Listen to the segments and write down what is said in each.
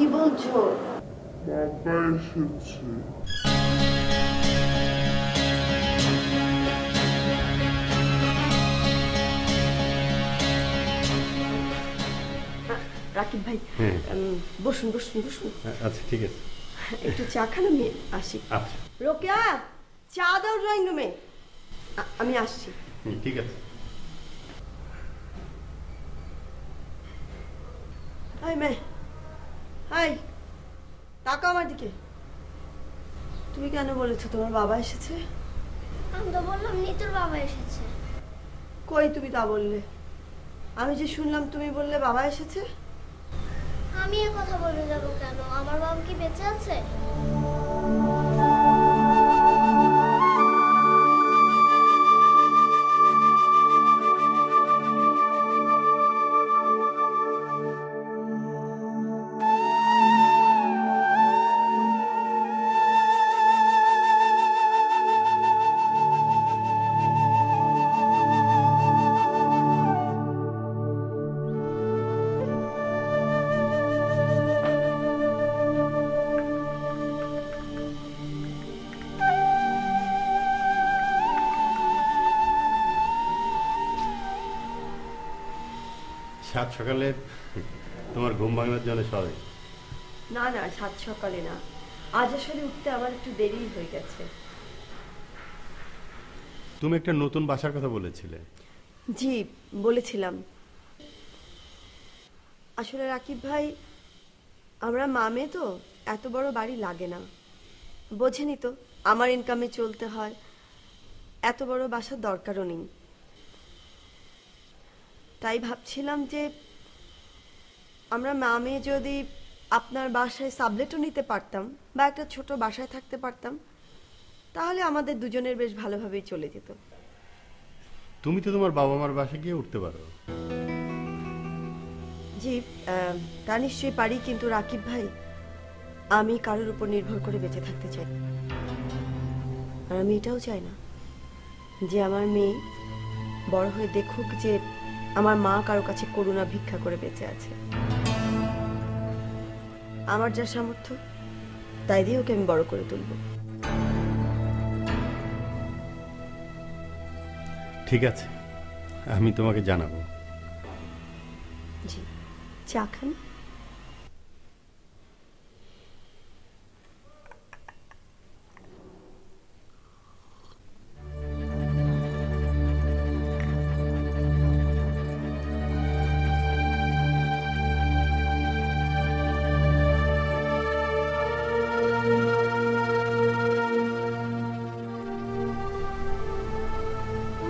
কি বলছো? বাবা এসেছে। রাকিব ভাই বসুন বসুন বসুন। আচ্ছা ঠিক আছে, একটু চা খান, আমি আসি। আচ্ছা রোকেয়া, চা দাও ড্রয়িং রুমে, আমি আসছি। ঠিক আছে। হাই মে, হাই, তাকাও আমার দিকে। তুমি কেন বলেছো তোমার বাবা এসেছে? আমি তো বললাম নিতুর বাবা এসেছে। কই তুমি তা বললে? আমি যে শুনলাম তুমি বললে বাবা এসেছে। আমি এ কথা বলে যাব কেন? আমার বাবা কি বেঁচে আছে? সাত সকালে তোমার ঘুম ভাঙার জন্য সবাই? না না, সাত সকালে না, আজ আসলে উঠতে আমার একটু দেরি হয়ে গেছে। তুমি একটা নতুন বাসার কথা বলেছিলে। জি বলেছিলাম। আসলে রাকিব ভাই, আমরা মামে তো, এত বড় বাড়ি লাগে না, বোঝেনি তো, আমার ইনকামে চলতে হয়, এত বড় বাসার দরকারও নেই। তাই ভাবছিলাম যে আমরা মামে যদি আপনার বাসায় সাবলেটও নিতে পারতাম বা একটা ছোট বাসায় থাকতে পারতাম, তাহলে আমাদের দুজনের বেশ ভালোভাবেই চলে যেত। তুমি তো তোমার বাবা মার বাসায় গিয়ে উঠতে পারো। জি তা নিশ্চয়ই পারি, কিন্তু রাকিব ভাই, আমি কারোর উপর নির্ভর করে বেঁচে থাকতে চাই, আর আমি এটাও চাই না যে আমার মেয়ে বড় হয়ে দেখুক যে আমার মা কারো কাছে করুণা ভিক্ষা করে বেঁচে আছে। আমার যা সামর্থ্য তাই দিয়ে ওকে আমি বড় করে তুলব। ঠিক আছে, আমি তোমাকে জানাবো। জি, চা খান।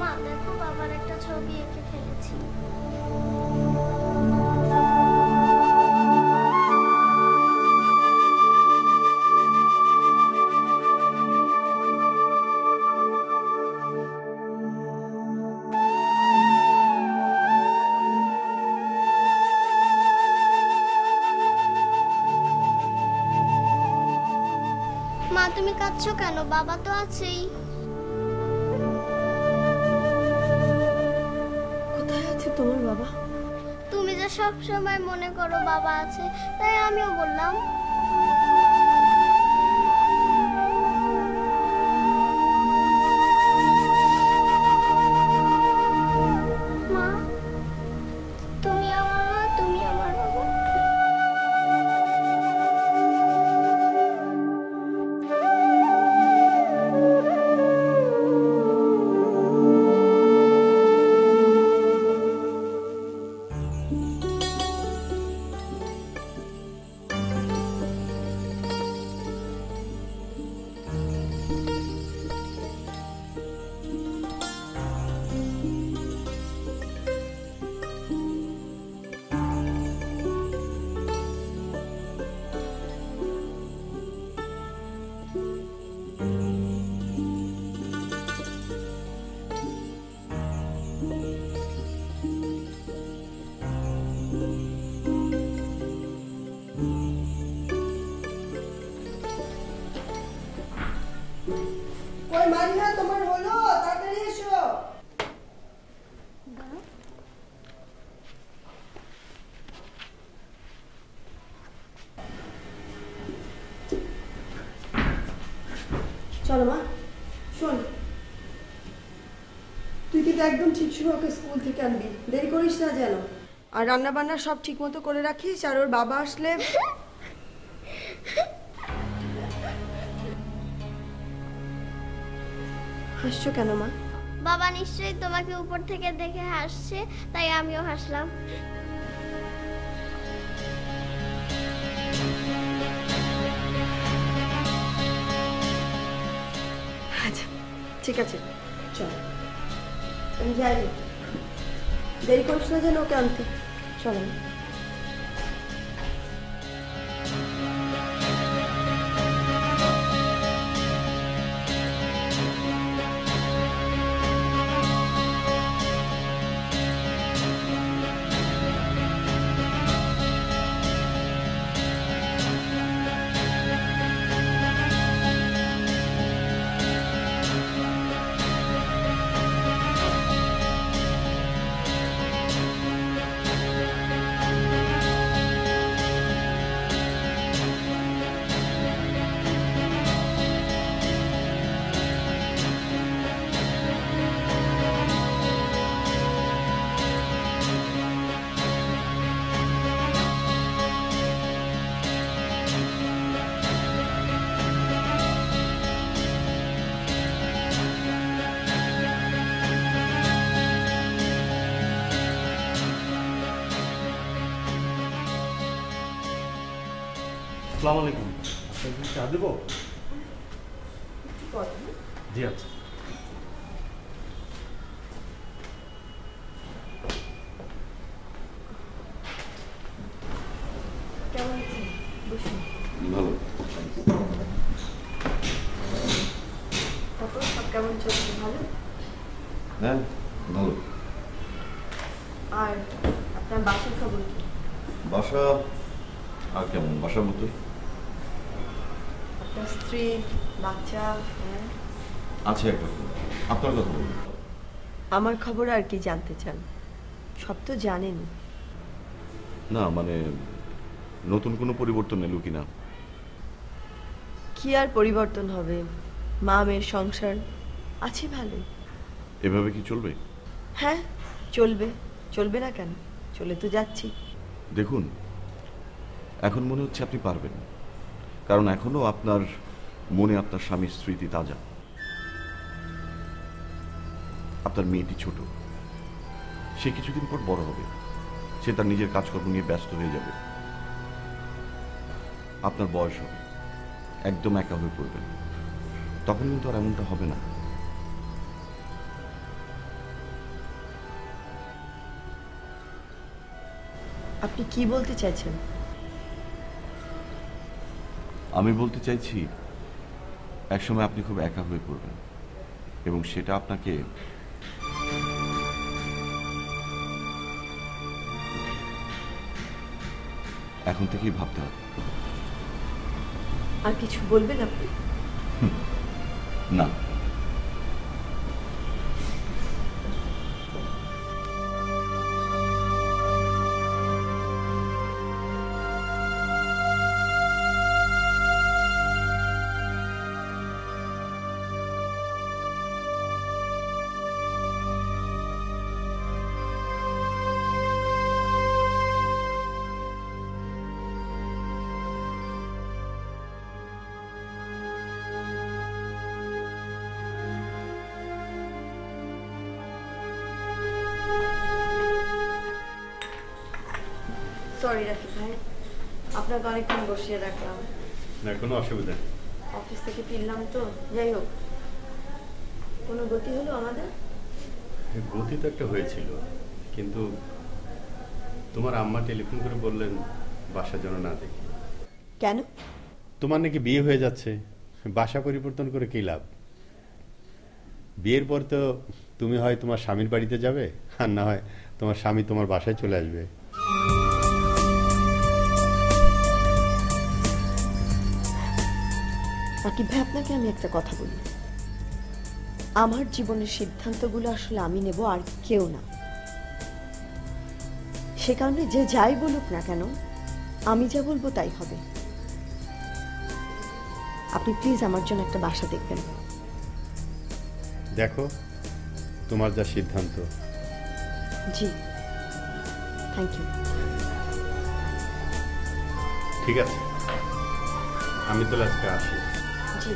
মা দেখো, বাবার একটা ছবি এঁকে ফেলেছি। মা তুমি কাঁদছো কেন? বাবা তো আছেই। কোথায় আছে তোমার বাবা? তুমি যে সব সময় মনে করো বাবা আছে, তাই আমিও বললাম। মা, তুমি আমার মা, তুমি আমার বাবা। কই মারিয়া, তোমার হলো? তাড়াতাড়ি এসো। চলো মা, শোন, তুই কিন্তু একদম ঠিক সময় ওকে স্কুল থেকে আনবি, দেরি করিস না যেন। আর রান্না বান্না সব ঠিক মতো করে রাখিস, আর ওর বাবা আসলে হাসছো কেন মা? বাবা নিশ্চয়ই তোমাকে উপর থেকে দেখে হাসছে, তাই আমিও হাসলাম। আচ্ছা ঠিক আছে, চল আমি যাই, দেরি করিস না যেন ওকে আনতে। চলো। আসসালামু আলাইকুম, আপনাকে চা দেবো? জি আচ্ছা। কেমন আছেন? বসুন। ভালো। তারপর সব কেমন চলছে? ভালো? হ্যাঁ ভালো। আর আপনার বাসার খবর কি? বাসা আর কেমন, বাসার মতো। আপনার স্ত্রী, বাচ্চা? হ্যাঁ আছে একটা। আপনার কথা বলুন। আমার খবর আর কি জানতে চান? সব তো জানেন। না মানে নতুন কোনো পরিবর্তন এলো কিনা। কি আর পরিবর্তন হবে, মা মেয়ের সংসার আছে ভালোই। এভাবে কি চলবে? হ্যাঁ চলবে, চলবে না কেন, চলে তো যাচ্ছি। দেখুন এখন মনে হচ্ছে আপনি পারবেন, কারণ এখনো আপনার মনে আপনার স্বামীর স্মৃতি তাজা। আপনার মেয়েটি ছোট, সে কিছুদিন পর বড় হবে, সে তার নিজের কাজকর্ম নিয়ে ব্যস্ত হয়ে যাবে। আপনার বয়স হবে, একদম একা হয়ে পড়বেন, তখন কিন্তু আর এমনটা হবে না। আপনি কি বলতে চাইছেন? আমি বলতে চাইছি একসময় আপনি খুব একা হয়ে পড়বেন, এবং সেটা আপনাকে এখন থেকেই ভাবতে হবে। আর কিছু বলবেন আপনি? না, সরি রাকিব ভাই, আপনাকে অনেকক্ষণ বসিয়ে রাখলাম। না কোনো অসুবিধা নেই। অফিস থেকে ফিরলাম তো, যাই হোক, কোনো গতি হলো আমাদের? গতি তো একটা হয়েছিল, কিন্তু তোমার আম্মা টেলিফোন করে বললেন বাসা যেন না দেখি। কেন? তোমার নাকি বিয়ে হয়ে যাচ্ছে, বাসা পরিবর্তন করে কি লাভ? বিয়ের পর তো তুমি হয় তোমার স্বামীর বাড়িতে যাবে, আর না হয় তোমার স্বামী তোমার বাসায় চলে আসবে। রাকিব ভাই, আপনাকে আমি একটা কথা বলি, আমার জীবনের সিদ্ধান্তগুলো আসলে আমি নেব, আর কেউ না। সে কারণে যে যাই বলুক না কেন, আমি যা বলবো তাই হবে। আপনি প্লিজ আমার জন্য একটা বাসা দেখবেন। দেখো তোমার যা সিদ্ধান্ত। জি, থ্যাংক ইউ। ঠিক আছে, আমি তো আজকে আসি। জি।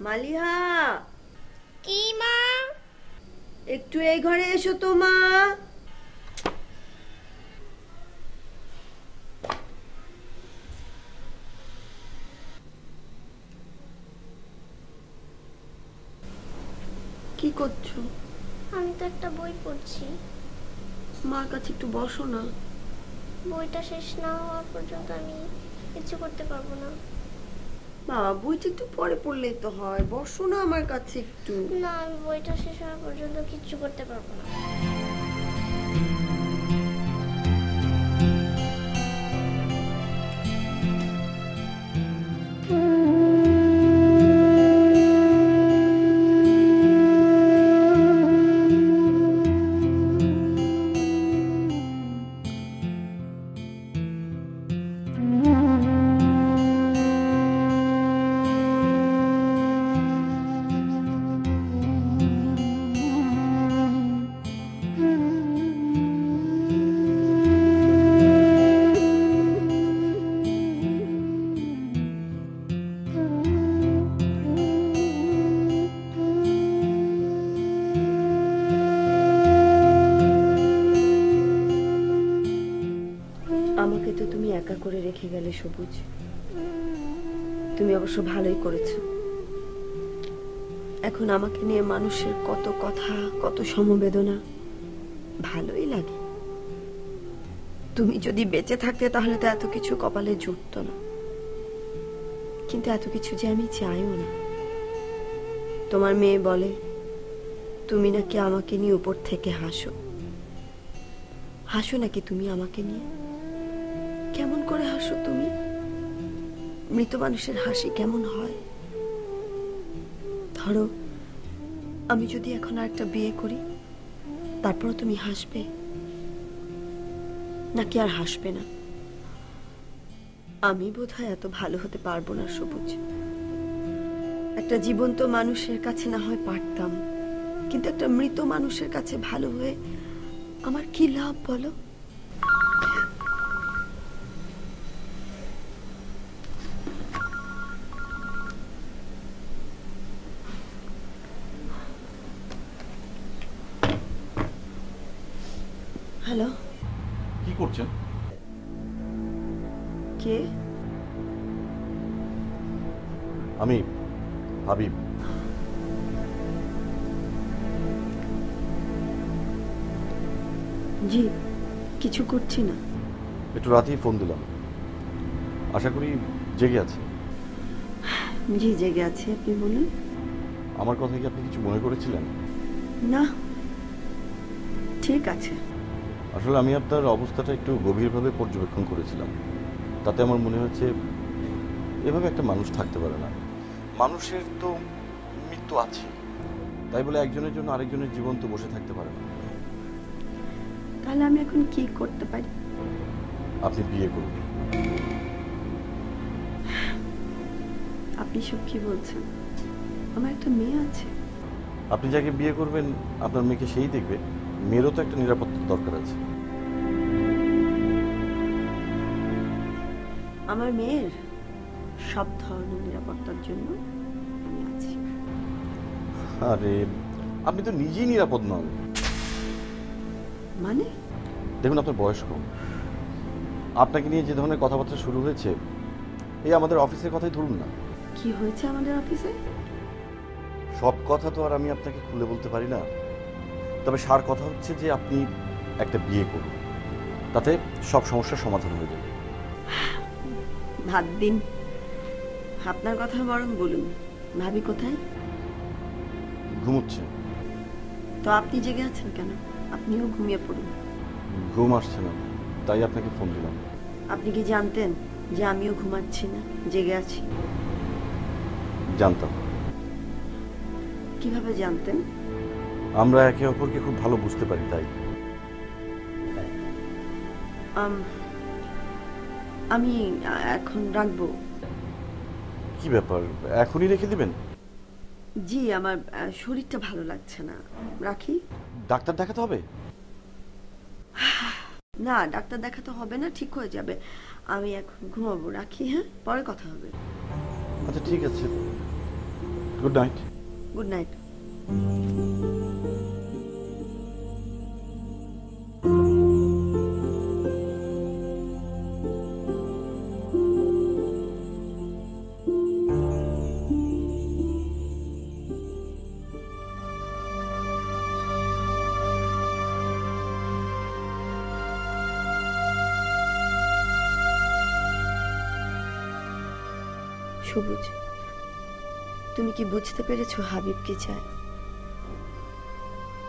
মালিহা, কি মা? একটু এই ঘরে এসো তো মা। কি করছো? আমি তো একটা বই পড়ছি। মার কাছে একটু বসো না। বইটা শেষ না হওয়া পর্যন্ত আমি কিছু করতে পারবো না। বাবা, বইটা একটু পরে পড়লেই তো হয়, বসো না আমার কাছে একটু। না, আমি বইটা শেষ হওয়া পর্যন্ত কিচ্ছু করতে পারবো না। আমাকে তো তুমি একা করে রেখে গেলে সবুজ। তুমি অবশ্য ভালোই করেছো। এখন আমাকে নিয়ে মানুষের কত কথা, কত সমবেদনা, ভালোই লাগে। তুমি যদি বেঁচে থাকতে তাহলে তো এত কিছু কপালে জুটতো না। কিন্তু এত কিছু যে আমি চাইও না। তোমার মেয়ে বলে তুমি নাকি আমাকে নিয়ে উপর থেকে হাসো। হাসো নাকি তুমি আমাকে নিয়ে? কেমন করে হাসো তুমি? মৃত মানুষের হাসি কেমন হয়? ধরো আমি যদি এখন আরেকটা বিয়ে করি, তারপর তুমি হাসবে নাকি আর হাসবে না? আমি বোধহয় এত ভালো হতে পারবো না সবুজ। একটা জীবন্ত মানুষের কাছে না হয় পারতাম, কিন্তু একটা মৃত মানুষের কাছে ভালো হয়ে আমার কি লাভ বলো? হ্যালো, কি করছেন? কে? আমি হাবিব। জি, কিছু করছি না। একটু রাতেই ফোন দিলাম, আশা করি জেগে আছে। জি, জেগে আছি, আপনি বলুন। আমার কথা কি আপনি কিছু মনে করেছিলেন? না, ঠিক আছে। আসলে আমি আপনার অবস্থাটা একটু গভীরভাবে পর্যবেক্ষণ করেছিলাম। তাতে আমার মনে হচ্ছে এভাবে একটা মানুষ থাকতে পারে না। মানুষের তো মৃত্যু আছে, তাই বলে একজনের জন্য আরেকজনের জীবন তো বসে থাকতে পারে না। তাহলে আমি এখন কি করতে পারি? আপনি বিয়ে করুন। আপনি সব কি বলছেন? আমার একটা মেয়ে আছে। আপনি যাকে বিয়ে করবেন আপনার মেয়েকে সেই দেখবে। মেয়েরও তো একটা নিরাপত্তার দরকার আছে। আমার মেয়ের সব ধরনের নিরাপত্তার জন্য আমি আছি। আরে আপনি তো নিজেই নিরাপদ নন। মানে? দেখুন আপনার বয়স কম, আপনাকে নিয়ে যে ধরনের কথাবার্তা শুরু হয়েছে, এই আমাদের অফিসের কথাই ধরুন না। কি হয়েছে আমাদের অফিসে? সব কথা তো আর আমি আপনাকে খুলে বলতে পারি না, তবে সার কথা হচ্ছে যে আপনি একটা বিয়ে করুন, তাতে সব সমস্যার সমাধান হয়ে যাবে। ভাত দিন, আপনার কথা বরং বলুন। ভাবি কোথায়? ঘুমোচ্ছে। তো আপনি জেগে আছেন কেন? আপনিও ঘুমিয়ে পড়ুন। ঘুম আসছে না, তাই আপনাকে ফোন দিলাম। আপনি কি জানতেন যে আমিও ঘুমাচ্ছি না, জেগে আছি? জানতাম। কিভাবে জানতেন? আমরা একে অপরকে খুব ভালো বুঝতে পারি, তাই। আমি এখন রাখবো। কি ব্যাপার, এখনই রেখে দিবেন? জি, আমার শরীরটা ভালো লাগছে না, রাখি। ডাক্তার দেখাতে হবে? না, ডাক্তার দেখাতে হবে না, ঠিক হয়ে যাবে। আমি এখন ঘুমাবো, রাখি। হ্যাঁ, পরে কথা হবে। আচ্ছা ঠিক আছে, গুড নাইট। Good night. সবুজ, তুমি কি বুঝতে পেরেছো হাবিব কি চায়?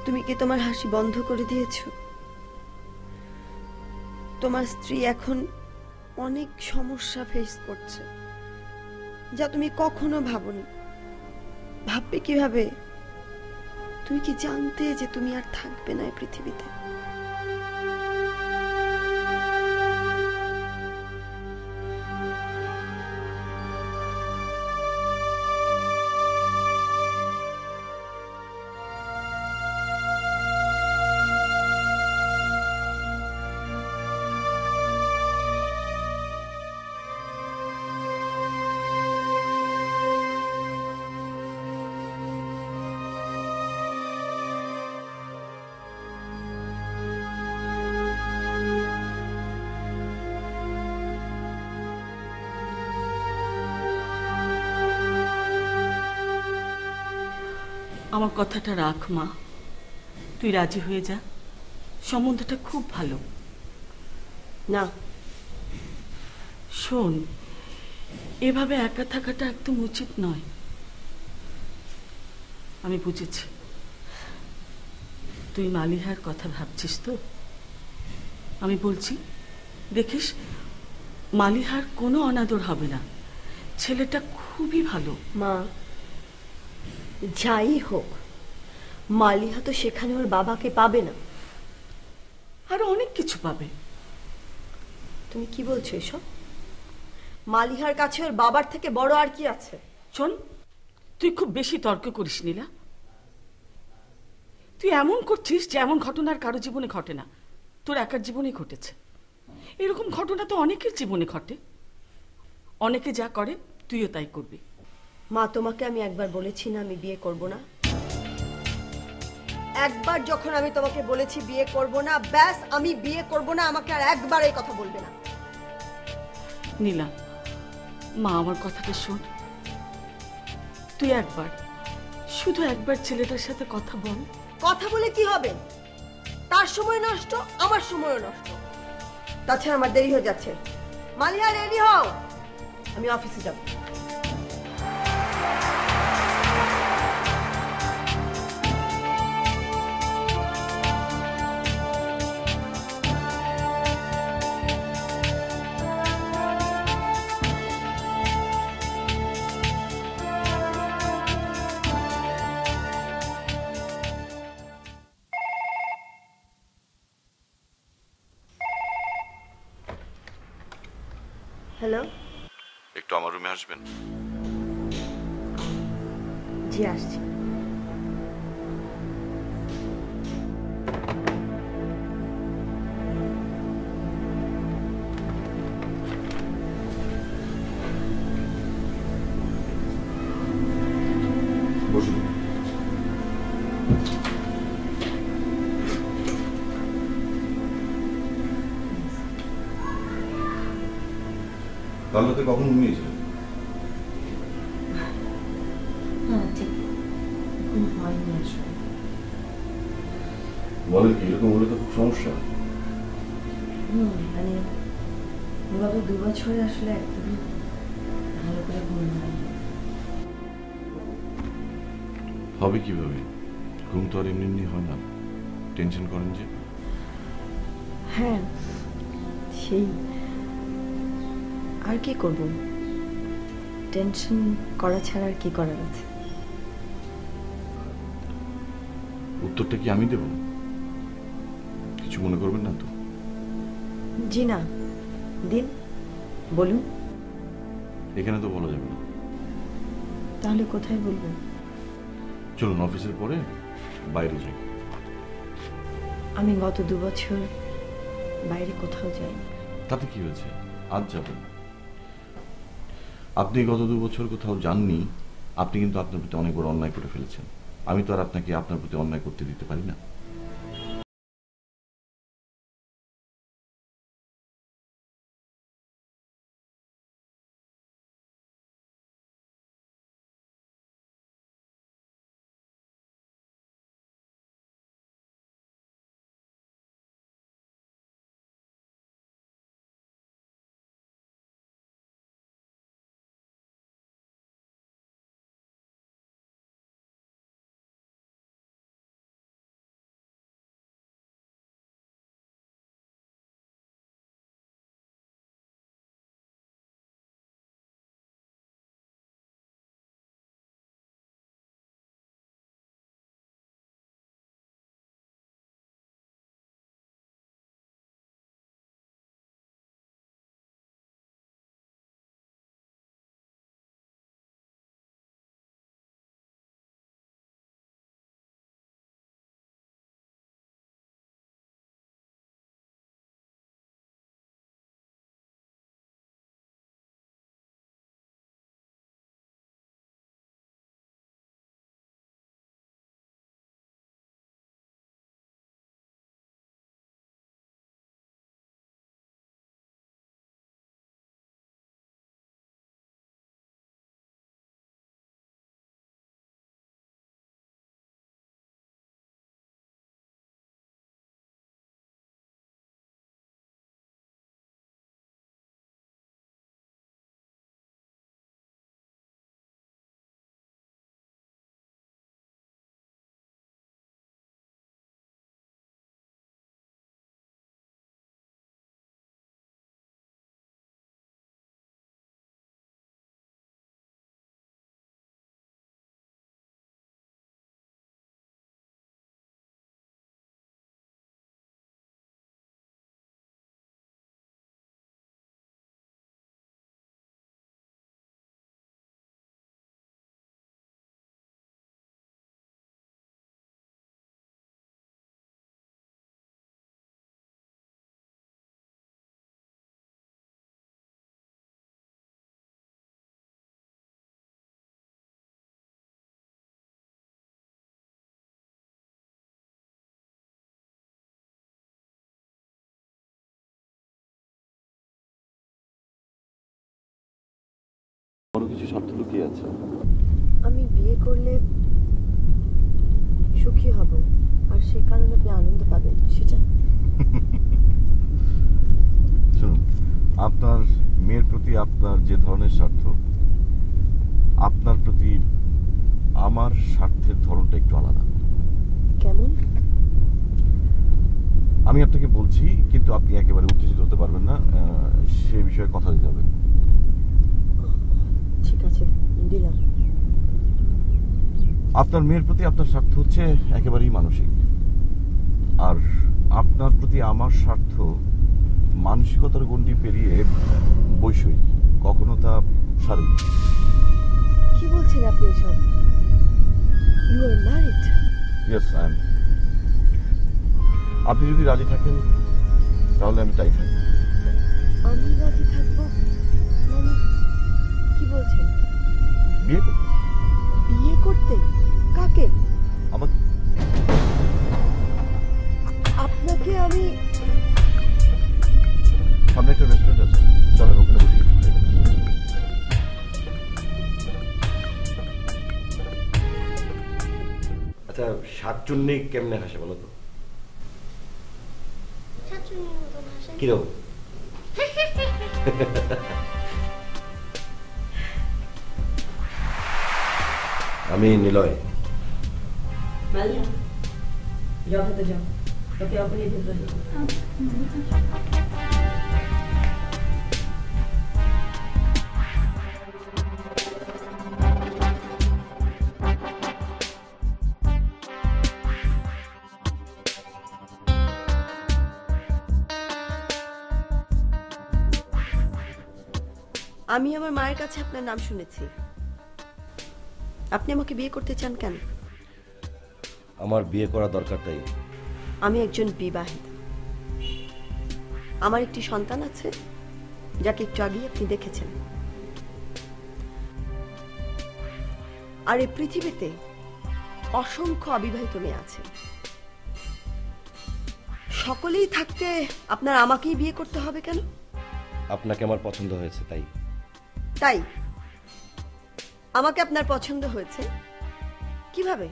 তুমি কি তোমার হাসি বন্ধ করে দিয়েছো? তোমার স্ত্রী এখন অনেক সমস্যা ফেস করছে, যা তুমি কখনো ভাবনি। ভাববে কিভাবে? তুমি কি জানতে যে তুমি আর থাকবে না এই পৃথিবীতে? আমার কথাটা রাখ মা, তুই রাজি হয়ে যা, সম্বন্ধটা খুব ভালো। না, শোন, এভাবে একা থাকাটা একদম উচিত নয়। আমি বুঝেছি তুই মালিহার কথা ভাবছিস তো। আমি বলছি, দেখিস মালিহার কোনো অনাদর হবে না, ছেলেটা খুবই ভালো। মা, যাই হোক, মালিহা তো সেখানে ওর বাবাকে পাবে না। আরো অনেক কিছু পাবে। তুমি কি বলছো এসব? মালিহার কাছে ওর বাবার থেকে বড় আর কি আছে? শোন, তুই খুব বেশি তর্ক করিস নীলা। তুই এমন করছিস যে এমন ঘটনার কারো জীবনে ঘটে না, তোর একার জীবনে ঘটেছে। এরকম ঘটনা তো অনেকের জীবনে ঘটে, অনেকে যা করে তুইও তাই করবি। মা, তোমাকে আমি একবার বলেছি না আমি বিয়ে করব না? একবার যখন আমি তোমাকে বলেছি বিয়ে করব না, ব্যাস আমি বিয়ে করব না, আমাকে আর একবার এই কথা বলবে না। নীলা, মা আমার কথাটা শোন, তুই একবার, শুধু একবার ছেলেটার সাথে কথা বল। কথা বলে কি হবে? তার সময় নষ্ট, আমার সময়ও নষ্ট। তাছাড়া আমার দেরি হয়ে যাচ্ছে। মালিহা, রেডি হও, আমি অফিসে যাব। হ্যালো, একটু আমার রুমে আসবেন? জি আসছি। কাল রাতে কখন ঘুমিয়েছিলেন? হ্যাঁ ঠিক ঘুম হয়নি আসলে। বলেন কি, এরকম হলে তো খুব সমস্যা। মানে গত 2 বছরে আসলে একদমই ভালো করে ঘুম হয়নি। হবে কিভাবে? ঘুম তো আর এমনি এমনি হয় না। টেনশন করেন যে। হ্যাঁ সেই আর কি করব, টেনশন করা ছাড়া আর কি করার আছে? উত্তরটা কি আমি দেব? কিছু মনে করবেন না তো? জি না, দিন বলুন। এখানে তো বলা যাবে না। তাহলে কোথায় বলবো? চলুন অফিসের পরে বাইরে যাই। আমি গত 2 বছর বাইরে কোথাও যাইনি। তাতে কি হয়েছে? আজ যাবেন। আপনি গত 2 বছর কোথাও যাননি, আপনি কিন্তু আপনার প্রতি অনেক বড় অন্যায় করে ফেলেছেন। আমি তো আর আপনাকে আপনার প্রতি অন্যায় করতে দিতে পারি না। বড় কিছু স্বার্থ লুকিয়ে আছে। আমি বিয়ে করলে সুখী হব, আর সে কারণে আপনি আনন্দ পাবেন, সেটা? শুনুন, আপনার মেয়ের প্রতি আপনার যে ধরনের স্বার্থ, আপনার প্রতি আমার স্বার্থের ধরনটা একটু আলাদা। কেমন? আমি আপনাকে বলছি, কিন্তু আপনি একেবারে উত্তেজিত হতে পারবেন না, সে বিষয়ে কথা দিতে হবে। ঠিক আছে, দিলাম। আপনার মেয়ের প্রতি আপনার স্বার্থ হচ্ছে একেবারেই মানসিক, আর আপনার প্রতি আমার স্বার্থ মানসিকতার গণ্ডি পেরিয়ে বৈষয়িক, কখনো তা শারীরিক। কি বলছেন আপনি এসব? You are married? Yes, I am. আপনি যদি রাজি থাকেন তাহলে আমি তাই থাকি। আমি রাজি থাকবো মানে কি বলছেন? বিয়ে করতে? বিয়ে করতে? কাকে? আমাকে। আপনাকে আমি সামনে একটা রেস্টুরেন্ট আছে, চলেন ওখানে বসে কিছু খাই। শাকচুন্নি কেমনে হাসে বলো তো? শাকচুন্নির মতন হাসে। কিরকম? আমি নিলয়। মালিয়া যাও খেতে যাও, ওকে অপরিয়ে ভেতরে যাও। আমি আমার মায়ের কাছে আপনার নাম শুনেছি। আপনি আমাকে বিয়ে করতে চান কেন? আমার বিয়ে করা দরকার তাই। আমি একজন বিবাহিতা। আমার একটি সন্তান আছে, যাকে একটু আগেই আপনি দেখেছেন। আর এই পৃথিবীতে অসংখ্য অবিবাহিত মেয়ে আছে। সকলেই থাকতে আপনার আমাকেই বিয়ে করতে হবে কেন? আপনাকে আমার পছন্দ হয়েছে তাই। তাই আমাকে আপনার পছন্দ হয়েছে কিভাবে?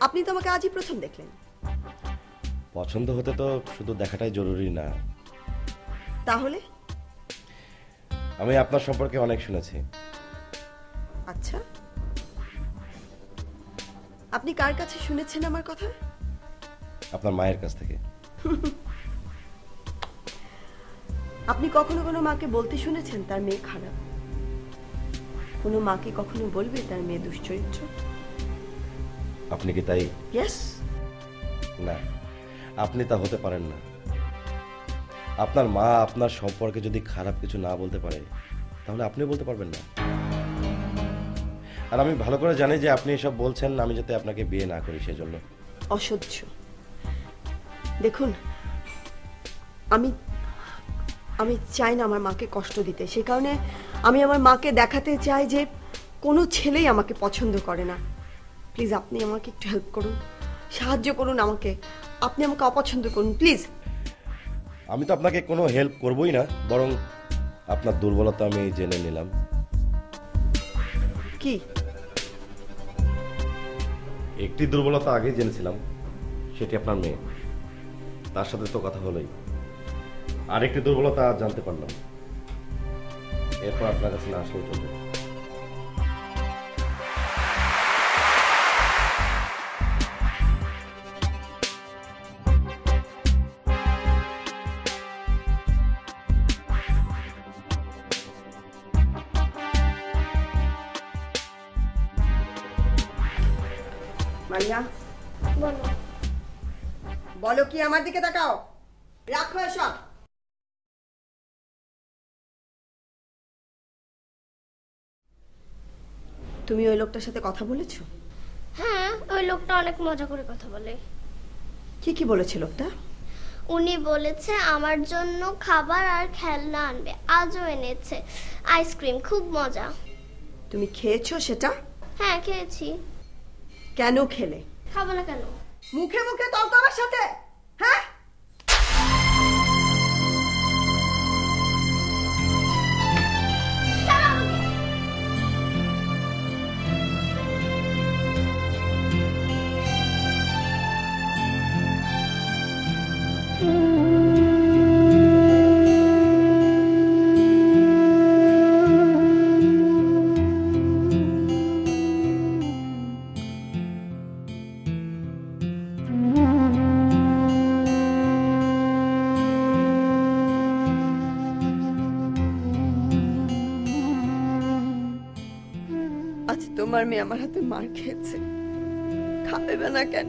আপনি তো আমাকে আজই প্রথম দেখলেন। পছন্দ হতে তো শুধু দেখাটাই জরুরি না। তাহলে? আমি আপনার সম্পর্কে অনেক শুনেছি। আচ্ছা, আপনি কার কাছে শুনেছেন আমার কথা? আপনার মায়ের কাছ থেকে। আপনি কখনো কোনো মাকে বলতে শুনেছেন তার মেয়ে খারাপ? কোনো মাকে কখনো বলবে তার মেয়ে দুশ্চরিত্র? আপনি কি তাই? ইয়েস। না, আপনি তা হতে পারেন না। আপনার মা আপনার সম্পর্কে যদি খারাপ কিছু না বলতে পারে, তাহলে আপনি বলতে পারবেন না। আর আমি ভালো করে জানি যে আপনি এসব বলছেন আমি যাতে আপনাকে বিয়ে না করি সেজন্য। অসহ্য। দেখুন, আমি আমি চাই না আমার মাকে কষ্ট দিতে। সেই কারণে আমি আমার মাকে দেখাতে চাই যে কোনো ছেলেই আমাকে পছন্দ করে না। প্লিজ আপনি আমাকে একটু হেল্প করুন, সাহায্য করুন আমাকে। আপনি আমাকে অপছন্দ করুন প্লিজ। আমি তো আপনাকে কোনো হেল্প করবই না, বরং আপনার দুর্বলতা আমি জেনে নিলাম। কি? একটি দুর্বলতা আগে জেনেছিলাম, সেটি আপনার মেয়ে। তার সাথে তো কথা হলোই। আরেকটি দুর্বলতা আজ জানতে পারলাম। এরপর আপনার কাছে না আসলেও চলবে। মারিয়া, বলো। বলো কি? আমার দিকে তাকাও। রাখো এসব। তুমি ওই লোকটার সাথে কথা বলেছো? হ্যাঁ, ওই লোকটা অনেক মজা করে কথা বলে। কি কি বলেছে লোকটা? উনি বলেছে আমার জন্য খাবার আর খেলনা আনবে। আজও এনেছে আইসক্রিম, খুব মজা। তুমি খেয়েছো সেটা? হ্যাঁ, খেয়েছি। কেন খেলে? খাবো না কেন? মুখে মুখে তর্ক আমার সাথে? হ্যাঁ, আজ তোমার মেয়ে আমার হাতে মার খেয়েছে, খাবে না কেন?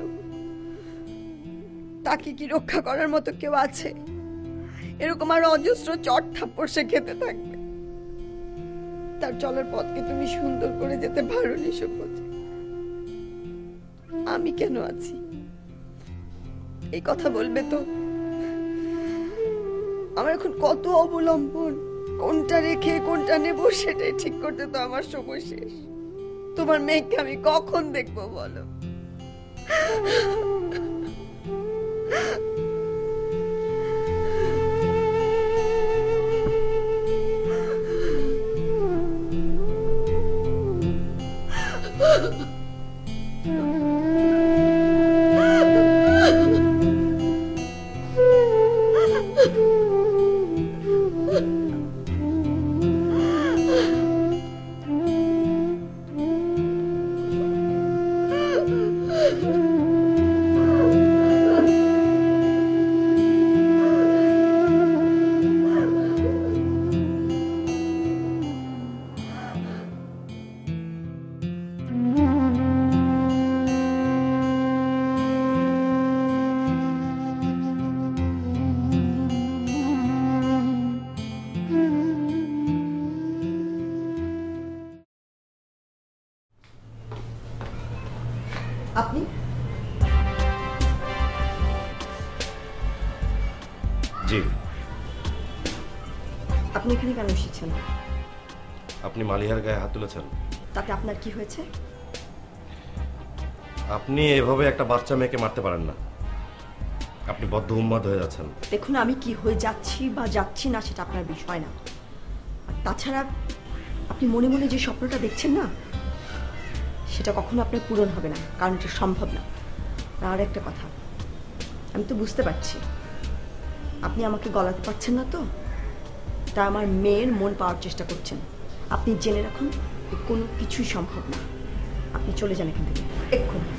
তাকে কি রক্ষা করার মতো কেউ আছে? এরকম আর অজস্র চট থাপ্পড় সে খেতে থাকবে। তার চলার পথকে তুমি সুন্দর করে যেতে পারোনি সুবোধ। আমি কেন আছি? এই কথা বলবে তো? আমার এখন কত অবলম্বন, কোনটা রেখে কোনটা নেব সেটাই ঠিক করতে তো আমার সময় শেষ। তোমার মেয়েকে আমি কখন দেখবো বলো? আপনি জি, আপনি এখানে কেন এসেছেন? আপনি মালিহার গায়ে হাত তুলেছেন। তাতে আপনার কি হয়েছে? আপনি এভাবে একটা বাচ্চা মেয়েকে মারতে পারেন না। আপনি বদ্ধ উন্মাদ হয়ে যাচ্ছেন। দেখুন, আমি কি হয়ে যাচ্ছি বা যাচ্ছি না সেটা আপনার বিষয় না। আর তাছাড়া আপনি মনে মনে যে স্বপ্নটা দেখছেন না, সেটা কখনো আপনার পূরণ হবে না, কারণ এটা সম্ভব না। আর একটা কথা, আমি তো বুঝতে পারছি আপনি আমাকে গলাতে পারছেন না, তো তা আমার মেয়ের মন পাওয়ার চেষ্টা করছেন। আপনি জেনে রাখুন কোনো কিছুই সম্ভব না। আপনি চলে যান এখান থেকে এক্ষুনি।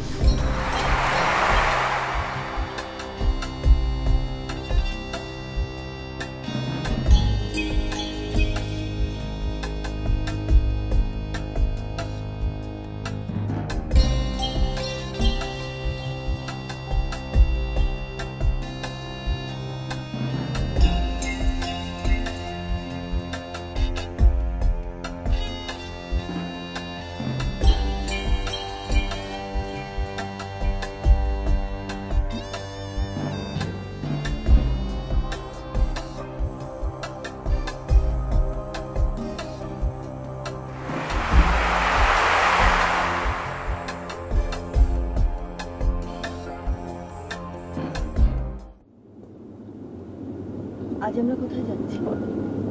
আজ আমরা কোথায় যাচ্ছি?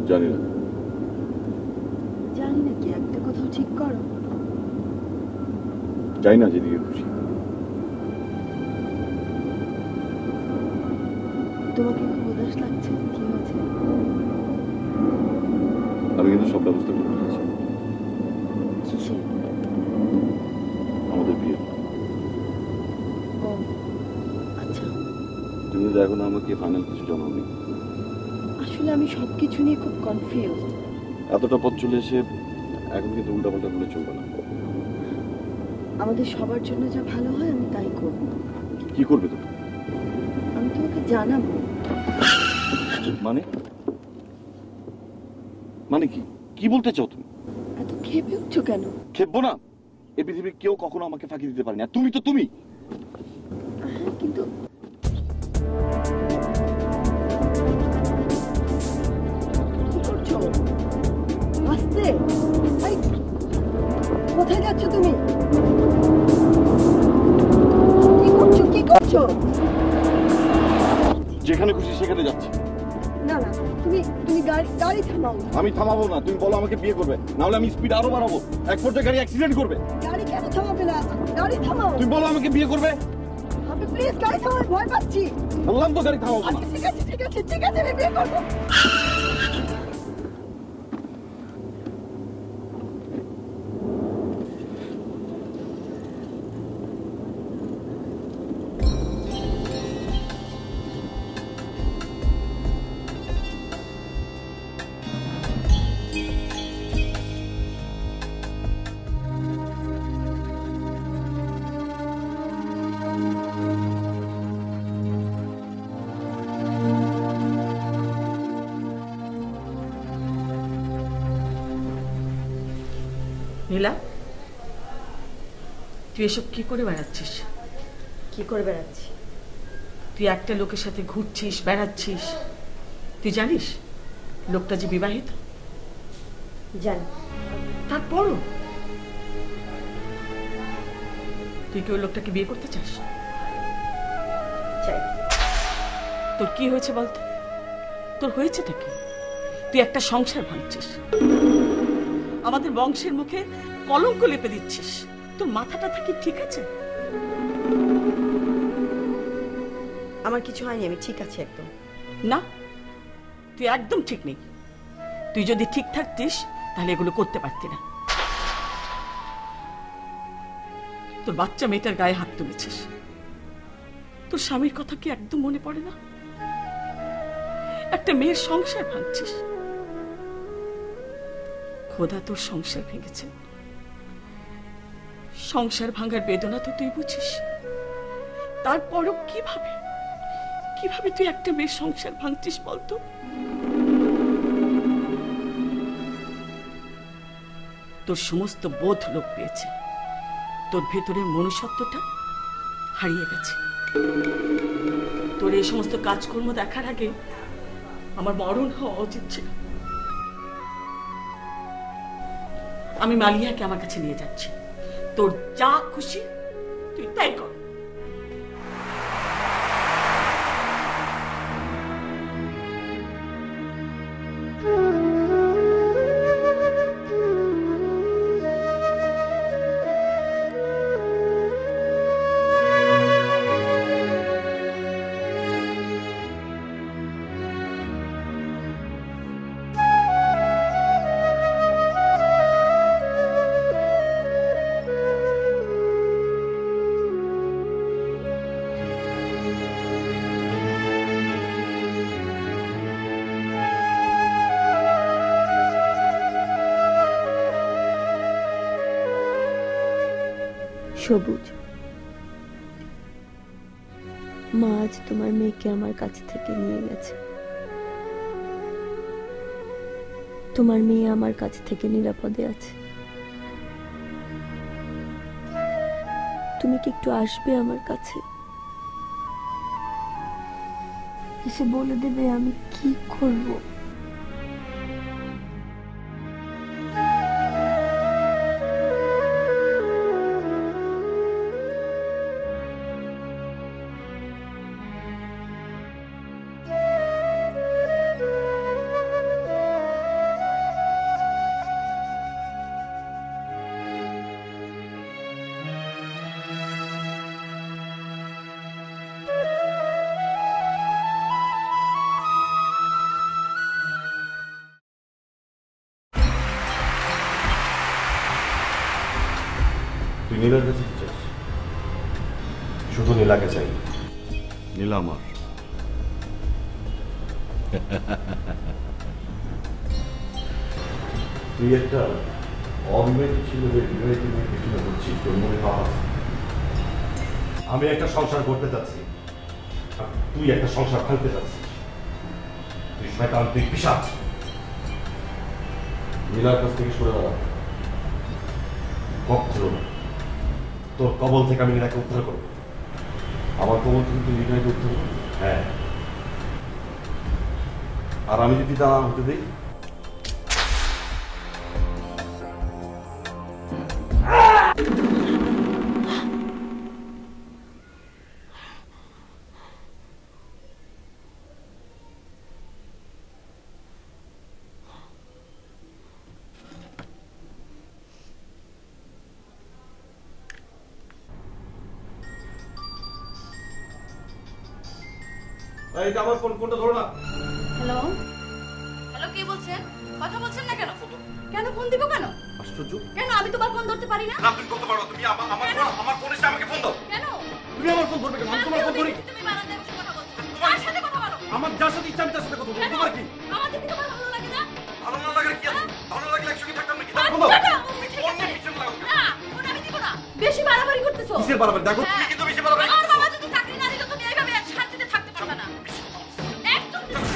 জানি না। জানি নাকি, একটা কোথাও ঠিক করো। যাই না যেদিকে খুশি। তোমাকে খুব উদাস লাগছে, কি হয়েছে? আমি কিন্তু সব ব্যবস্থা করে ফেলেছি। কিসের? আমাদের বিয়ে। ও আচ্ছা। তুমি তো এখনো আমাকে ফাইনাল কিছু জানাওনি। আসলে আমি সবকিছু নিয়ে খুব কনফিউজ। এতটা পথ চলে এসে এখন কিন্তু উল্টাপাল্টা বলে চলবে না। আমাদের সবার জন্য যা ভালো হয় আমি তাই করব। কি করবে তুমি? আমি তোমাকে জানাবো। মানে মানে কি কি বলতে চাও তুমি? এত খেপে উঠছো কেন? খেপবো না? এই পৃথিবীর কেউ কখনো আমাকে ফাঁকি দিতে পারেনি, আর তুমি তো তুমি। হ্যাঁ, কিন্তু কি করছো? আস্তে। এই, কোথায় যাচ্ছ তুমি? কি করছো কি করছো? যেখানে খুশি সেখানে যাচ্ছে। না না, তুমি তুমি গাড়ি থামাও। আমি থামাবো না। তুমি বলো আমাকে বিয়ে করবে, না হলে আমি স্পিড আরো বাড়াবো। এক পর্যায়ে গাড়ি অ্যাক্সিডেন্ট করবে। গাড়ি কেন থামাবে না? গাড়ি থামাও। তুমি বলো আমাকে বিয়ে করবে। আমি প্লিজ গাড়ি থামাও, ভয় পাচ্ছি। বললাম তো গাড়ি থামাবো না। আচ্ছা ঠিক আছে ঠিক আছে ঠিক আছে, আমি বিয়ে করবো। নীলা, তুই এসব কি করে বেড়াচ্ছিস? কি করে বেড়াচ্ছি? তুই একটা লোকের সাথে ঘুরছিস, বেড়াচ্ছিস। তুই জানিস লোকটা যে বিবাহিত? জানি। তারপরও তুই কি ওই লোকটাকে বিয়ে করতে চাস? চাই। তোর কি হয়েছে বলতো? তোর হয়েছেটা কি? তুই একটা সংসার ভাঙছিস, আমাদের বংশের মুখে কলঙ্ক লেপে দিচ্ছিস। তোর মাথাটা কি ঠিক আছে? আমার কিছু হয়নি, আমি ঠিক আছি একদম। না, তুই একদম ঠিক নেই। তুই যদি ঠিক থাকতিস তাহলে এগুলো করতে পারতি না। তোর বাচ্চা মেয়েটার গায়ে হাত তুলেছিস। তোর স্বামীর কথা কি একদম মনে পড়ে না? একটা মেয়ের সংসার ভাঙছিস। খোদা তোর সংসার ভেঙেছে। সংসার ভাঙার বেদনা তো তুই বুঝিস। তারপরও কিভাবে কিভাবে তুই একটা মেয়ের সংসার ভাঙছিস বলতো? তোর সমস্ত বোধ লোপ পেয়েছে। তোর ভেতরের মনুষ্যত্বটা হারিয়ে গেছে। তোর এই সমস্ত কাজকর্ম দেখার আগে আমার মরণ হওয়া উচিত ছিল। আমি মালিয়াকে আমার কাছে নিয়ে যাচ্ছি, তোর যা খুশি তুই তাই কর। সবুজ, মা আজ তোমার মেয়েকে আমার কাছ থেকে নিয়ে গেছে। তোমার মেয়ে আমার কাছ থেকে নিরাপদে আছে। তুমি কি একটু আসবে আমার কাছে? এসে বলে দেবে আমি কি করব। তুই নীলার কাছে কি চাস? শুধু নীলাকে চাই। নীলা আমার। তুই একটা অবিবাহিত ছেলে বিবাহিত মেয়েকে কিনে বলছিস, তোর মনে ভাব আছে? আমি একটা সংসার করতে চাচ্ছি, আর তুই একটা সংসার ভাঙতে চাচ্ছিস। তুই শয়তান, তুই পিশাচ। নীলার কাছ থেকে সরে দাঁড়া। কখনো না। তোর কবল থেকে আমি নীলাকে উদ্ধার করবো। আমার কবল থেকে তুই নীলাকে উদ্ধার করবি? হ্যাঁ। আর আমি যদি তা হতে দিই? এইটা আমার ফোন, ফোনটা ধরো না। হ্যালো হ্যালো, কে বলছেন? কথা বলছেন না কেন? কেন ফোন দিব কেন? আশ্চর্য। কেন আমি তোমার ফোন ধরতে পারি না? না, তুমি করতে পারো। তুমি আমার ফোন এসে আমাকে ফোন দাও। কেন তুমি আমার ফোন ধরবে কেন? আমি তোমার ফোন ধরি। তুমি বারান্দায় বসে কথা বলছো, কার সাথে কথা বলো? আমার যার সাথে ইচ্ছা আমি তার সাথে কথা বলবো। তোমার কি আমাদের কি তোমার ভালো লাগে না? ভালো না লাগলে কি আছে? ভালো লাগলে একসঙ্গে থাকতাম নাকি? আচ্ছা, ফোন দাও। না, তুমি ঠিক ফোন আছে। নিয়ে পিছনে লাগো। না, ফোন আমি দিব না। বেশি বাড়াবাড়ি করতেছো। কিসের বাড়াবাড়ি? দেখো তুমি হ্যাঁ। কিন্তু বেশি বাড়াবাড়ি আমার করতেছো। বাবা যদি চাকরি না দিত তুমি এইভাবে শান্তিতে থাকতে পারবে না। একদম দিবে না।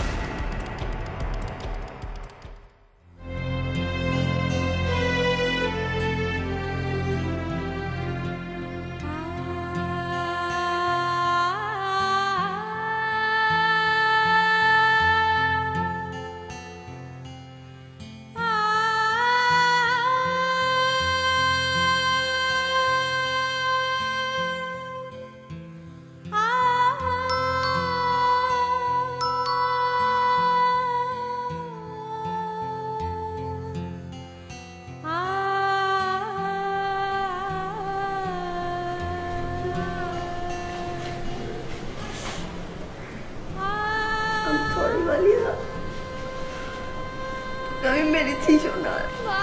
আমি মেরেছি সোনা। মা,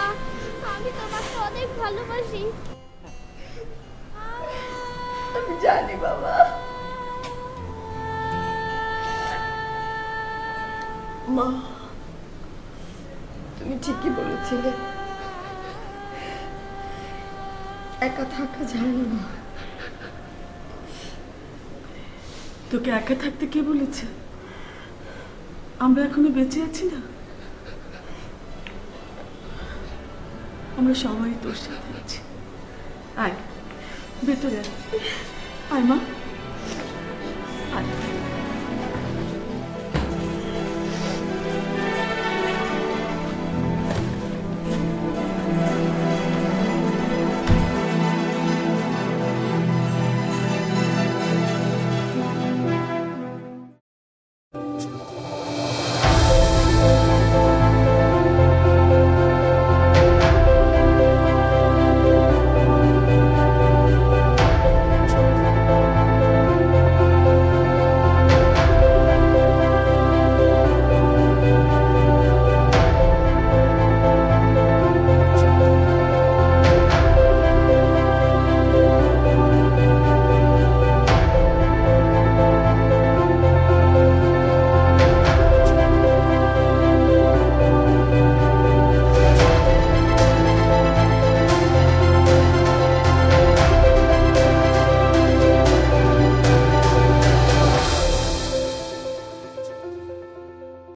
আমি তোমাকে অনেক ভালোবাসি। আমি জানি বাবা। মা, তুমি ঠিকই বলেছিলে, একা থাকা যায় না। তোকে একা থাকতে কে বলেছে? আমরা এখনো বেঁচে আছি না? আমরা সবাই তোর সাথে আছি। আয় ভেতরে আয়। আয় মা, আয়।